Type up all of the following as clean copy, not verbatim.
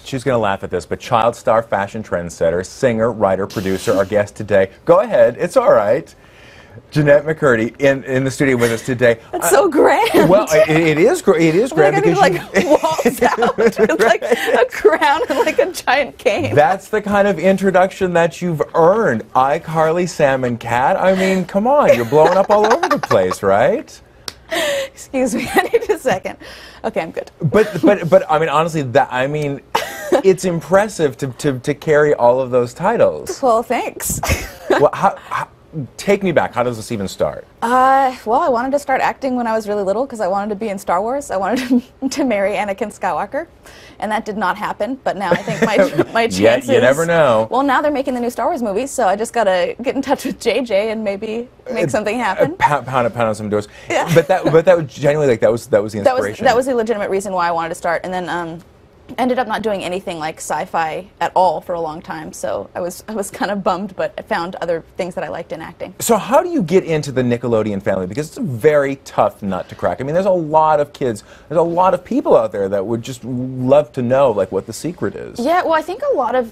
she's going to laugh at this, but child star, fashion trendsetter, singer, writer, producer, our guest today. Go ahead, it's all right. Jennette McCurdy in the studio with us today. That's so grand. Well, it is grand. It is grand because like walks out with like a crown and like a giant cane. That's the kind of introduction that you've earned. iCarly, Sam and Cat. I mean, come on, you're blowing up all over the place, right? Excuse me, I need a second. Okay, I'm good. But I mean, honestly, it's impressive to carry all of those titles. Well, thanks. Well, take me back. How does this even start? Well, I wanted to start acting when I was really little because I wanted to be in Star Wars. I wanted to marry Anakin Skywalker, and that did not happen. But now I think my chances. You never know. Well, now they're making the new Star Wars movies, so I just gotta get in touch with JJ and maybe make something happen. Pound on some doors. Yeah. But that was genuinely like that was the inspiration. That was the legitimate reason why I wanted to start, and then ended up not doing anything like sci-fi at all for a long time, so I was kind of bummed, but I found other things that I liked in acting. So how do you get into the Nickelodeon family? Because it's a very tough nut to crack. I mean, there's a lot of kids, there's a lot of people out there that would just love to know like what the secret is. Yeah, well, I think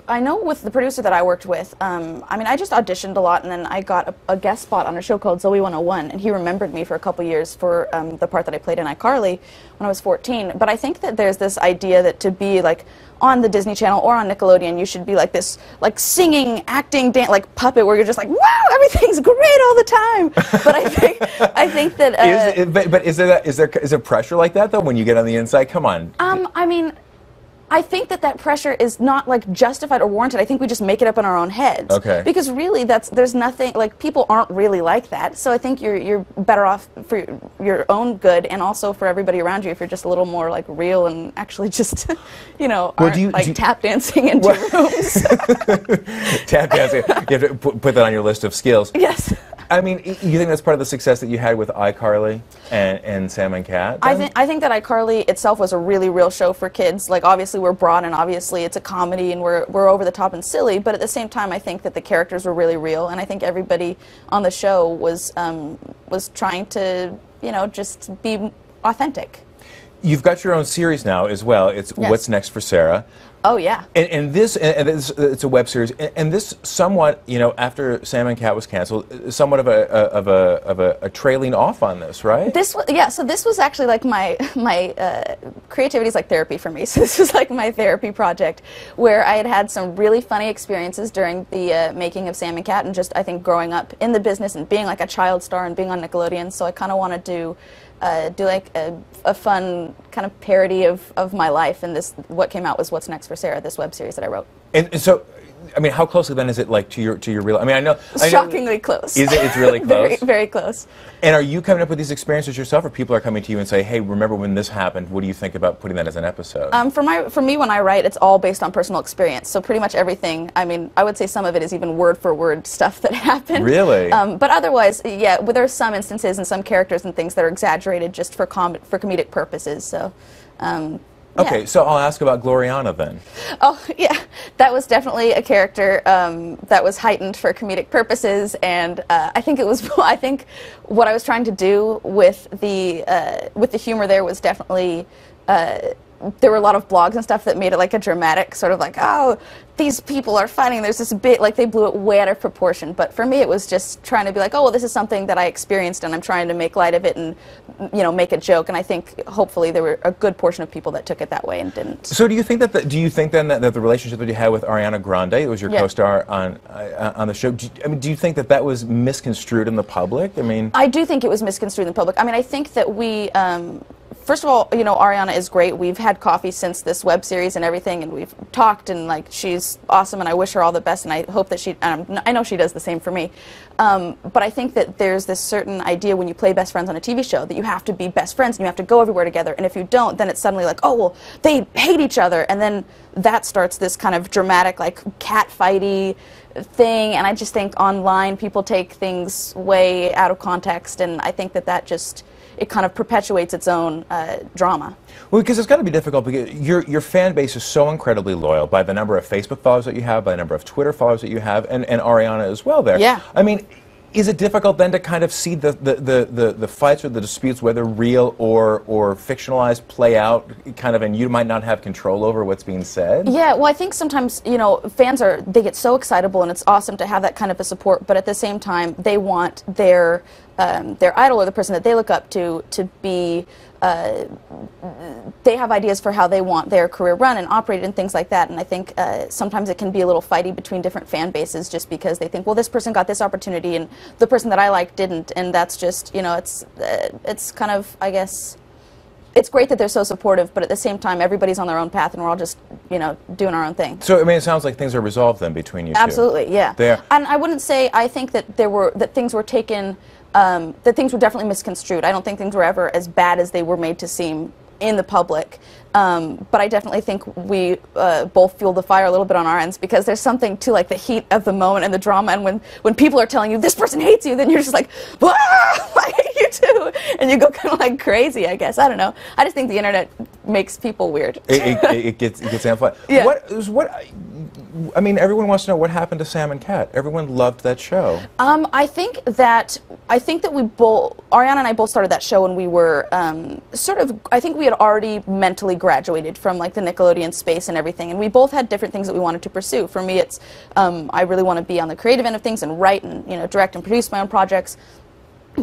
I know with the producer that I worked with, I mean, I just auditioned a lot, and then I got a guest spot on a show called Zoe 101, and he remembered me for a couple years for the part that I played in iCarly when I was 14. But I think that there's this idea that to be like on the Disney Channel or on Nickelodeon, you should be like this, like singing, acting, like puppet, where you're just like, wow, everything's great all the time. But I think that. Is there pressure like that though when you get on the inside? Come on. I mean, I think that pressure is not like justified or warranted. I think we just make it up in our own heads. Okay. Because really, there's nothing, like, people aren't really like that. So I think you're better off for your own good and also for everybody around you if you're just a little more like real and actually just, you know, aren't tap dancing into rooms. Tap dancing. You have to put that on your list of skills. Yes. I mean, you think that's part of the success that you had with iCarly and Sam and Cat? I think that iCarly itself was a really real show for kids. Like, obviously we're broad and obviously it's a comedy and we're over the top and silly, but at the same time I think that the characters were really real, and I think everybody on the show was trying to, you know, just be authentic. You've got your own series now as well. It's What's Next for Sarah. Oh yeah. And this it's a web series, and this somewhat, you know, after Sam and Cat was canceled, somewhat of a trailing off on this, right? So this was actually like my creativity is like therapy for me. So this was like my therapy project, where I had some really funny experiences during the making of Sam and Cat, and just I think growing up in the business and being like a child star and being on Nickelodeon. So I kind of wanted to do like a fun kind of parody of my life, and what came out was What's Next for Sarah, this web series that I wrote. And so, I mean, how closely then is it like to your real? I mean, I know shockingly close. Is it? It's really close. Very, very close. And are you coming up with these experiences yourself, or people are coming to you and say, "Hey, remember when this happened? What do you think about putting that as an episode?" For me, when I write, it's all based on personal experience. So pretty much everything. I mean, I would say some of it is even word for word stuff that happened. Really? But otherwise, yeah. Well, there are some instances and some characters and things that are exaggerated just for comedic purposes. So. Okay, so I'll ask about Gloriana then. Oh, yeah. That was definitely a character that was heightened for comedic purposes, and I think what I was trying to do with the humor there was definitely there were a lot of blogs and stuff that made it like a dramatic sort of like, oh, these people are fighting, there's this bit, like they blew it way out of proportion. But for me it was just trying to be like, oh, well, this is something that I experienced and I'm trying to make light of it and, you know, make a joke. And I think hopefully there were a good portion of people that took it that way and didn't. So do you think then that the relationship that you had with Ariana Grande, it was your co-star on the show, do you think that was misconstrued in the public? I mean, I do think it was misconstrued in the public. I mean, I think that we first of all, you know, Ariana is great. We've had coffee since this web series and everything, and we've talked, and like she's awesome, and I wish her all the best, and I hope that I know she does the same for me. But I think that there's this certain idea when you play best friends on a TV show that you have to be best friends and you have to go everywhere together, and if you don't, then it's suddenly like, oh, well, they hate each other, and then that starts this kind of dramatic, like, cat-fighty thing, and I just think online people take things way out of context, and I think that just it kind of perpetuates its own drama. Well, because it's got to be difficult because your fan base is so incredibly loyal by the number of Facebook followers that you have, by the number of Twitter followers that you have, and Ariana as well there. Yeah. I mean, Is it difficult then to kind of see the fights or the disputes, whether real or fictionalized, play out kind of, and you might not have control over what's being said? Yeah, well, I think sometimes, you know, fans they get so excitable, and it's awesome to have that kind of a support, but at the same time, they want their idol or the person that they look up to be, they have ideas for how they want their career run and operated and things like that, and I think sometimes it can be a little fighty between different fan bases just because they think, well, this person got this opportunity and the person that I like didn't, and that's just, you know, it's kind of, I guess, it's great that they're so supportive, but at the same time, everybody's on their own path, and we're all just, you know, doing our own thing. So, I mean, it sounds like things are resolved then between you two. Absolutely, yeah. They are. And I wouldn't say, I think that things were taken, that things were definitely misconstrued. I don't think things were ever as bad as they were made to seem in the public. But I definitely think we both fueled the fire a little bit on our ends, because there's something to like the heat of the moment and the drama, and when people are telling you this person hates you, then you're just like, wah, I hate you too, and you go kind of like crazy, I guess. I don't know. I just think the internet makes people weird. It gets amplified. Yeah. I mean, everyone wants to know what happened to Sam and Cat. Everyone loved that show. I think that we both, Ariana and I both started that show when we were I think we had already mentally graduated from like the Nickelodeon space and everything, and we both had different things that we wanted to pursue. For me, it's I really want to be on the creative end of things and write and, you know, direct and produce my own projects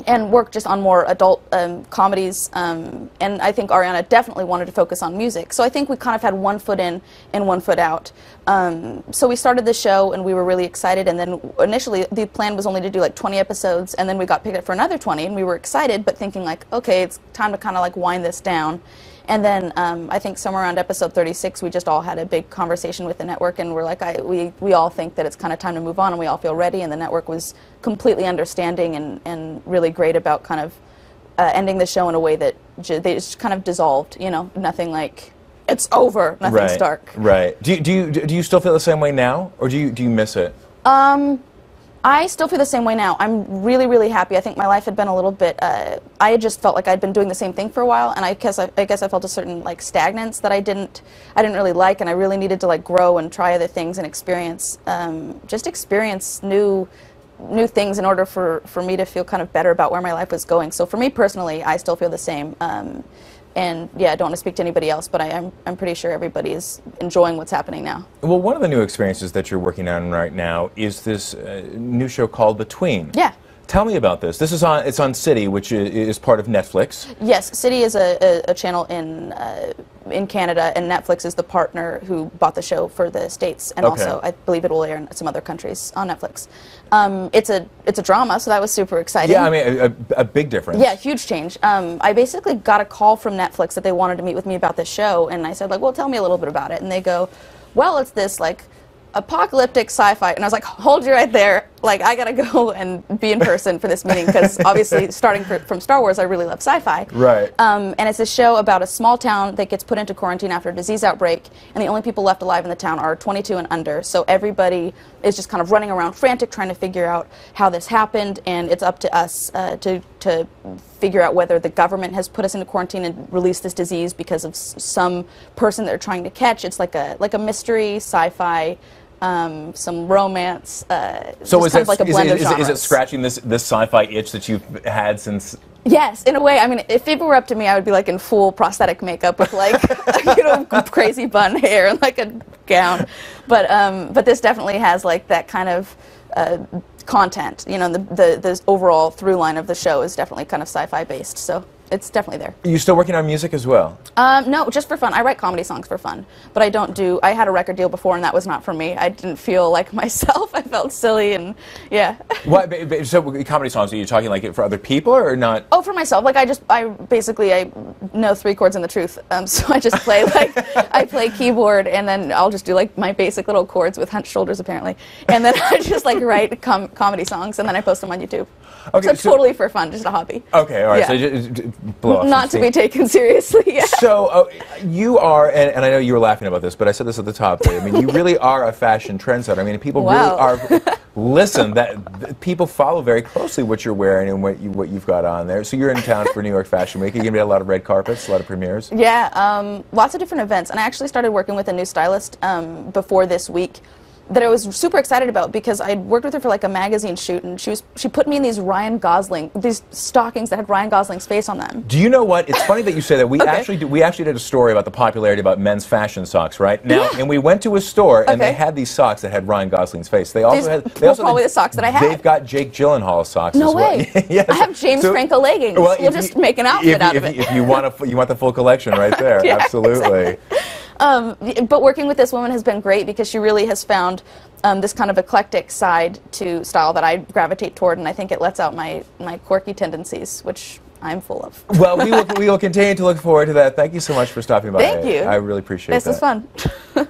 and work just on more adult comedies, and I think Ariana definitely wanted to focus on music. So I think we kind of had one foot in and one foot out. So we started the show and we were really excited, and then initially the plan was only to do like 20 episodes, and then we got picked up for another 20, and we were excited but thinking like, okay, it's time to kind of like wind this down. And then I think somewhere around episode 36, we just all had a big conversation with the network, and we're like, we all think that it's kind of time to move on, and we all feel ready, and the network was completely understanding and really great about kind of ending the show in a way that they just kind of dissolved, you know, nothing like, it's over, nothing's dark. Right. Do you still feel the same way now, or do you miss it? I still feel the same way now. I'm really, really happy. I think my life had been a little bit, I had just felt like I'd been doing the same thing for a while, and I guess I felt a certain like stagnance that I didn't really like, and I really needed to like grow and try other things and experience, just experience new things in order for me to feel kind of better about where my life was going. So for me personally, I still feel the same. And yeah, I don't want to speak to anybody else, but I'm pretty sure everybody is enjoying what's happening now. Well, one of the new experiences that you're working on right now is this new show called Between. Yeah. Tell me about this. It's on City, which is part of Netflix. Yes, City is a channel in Canada, and Netflix is the partner who bought the show for the States, and also I believe it will air in some other countries on Netflix. It's a drama, so that was super exciting. Yeah, I mean a big difference. Yeah, huge change. I basically got a call from Netflix that they wanted to meet with me about this show, and I said like, well, tell me a little bit about it, and they go, well, it's this like apocalyptic sci-fi, and I was like, hold you right there, like I gotta go and be in person for this meeting, because obviously starting from Star Wars, I really love sci-fi. Right. And it's a show about a small town that gets put into quarantine after a disease outbreak, and the only people left alive in the town are 22 and under, so everybody is just kind of running around frantic trying to figure out how this happened, and it's up to us to figure out whether the government has put us into quarantine and released this disease because of some person they're trying to catch. It's like a mystery, sci-fi, some romance. So is kind of like a blend of genres. Is it scratching this sci-fi itch that you've had since? Yes, in a way. I mean, if it were up to me, I would be like in full prosthetic makeup with like you know, crazy bun hair and like a gown. But this definitely has like that kind of content. You know, the overall through line of the show is definitely kind of sci-fi based. So it's definitely there. Are you still working on music as well? No, just for fun. I write comedy songs for fun, but I had a record deal before, and that was not for me. I didn't feel like myself. I felt silly, and yeah. What? So comedy songs, are you talking like for other people or not? Oh, for myself. Like I basically know 3 chords and the truth. So I just play like, I play keyboard, and then I'll just do like my basic little chords with hunched shoulders apparently. And then I just like write comedy songs, and then I post them on YouTube. Okay, so totally for fun, just a hobby. Okay, all right. Yeah. So just blow off not to be taken seriously. Yeah. So you are, and I know you were laughing about this, but I said this at the top there. I mean, you really are a fashion trendsetter. I mean, people really are. Listen, people follow very closely what you're wearing and what you've got on there. So you're in town for New York Fashion Week. You're gonna be at a lot of red carpets, a lot of premieres. Yeah, lots of different events, and I actually started working with a new stylist before this week. that I was super excited about because I'd worked with her for like a magazine shoot, and she put me in these these stockings that had Ryan Gosling's face on them. Do you know what? It's funny that you say that. We Okay. we actually did a story about the popularity about men's fashion socks, right? Now, and we went to a store and they had these socks that had Ryan Gosling's face. They also had probably the socks that I had. They've got Jake Gyllenhaal socks No as well. way. Yes. I have James Franco leggings. Well, we'll just make an outfit out of it. If you want the full collection right there. Yeah, absolutely. Exactly. But working with this woman has been great because she really has found this kind of eclectic side to style that I gravitate toward, and I think it lets out my quirky tendencies, which I'm full of. Well, we will continue to look forward to that. Thank you so much for stopping by. Thank you. I really appreciate that. This was fun.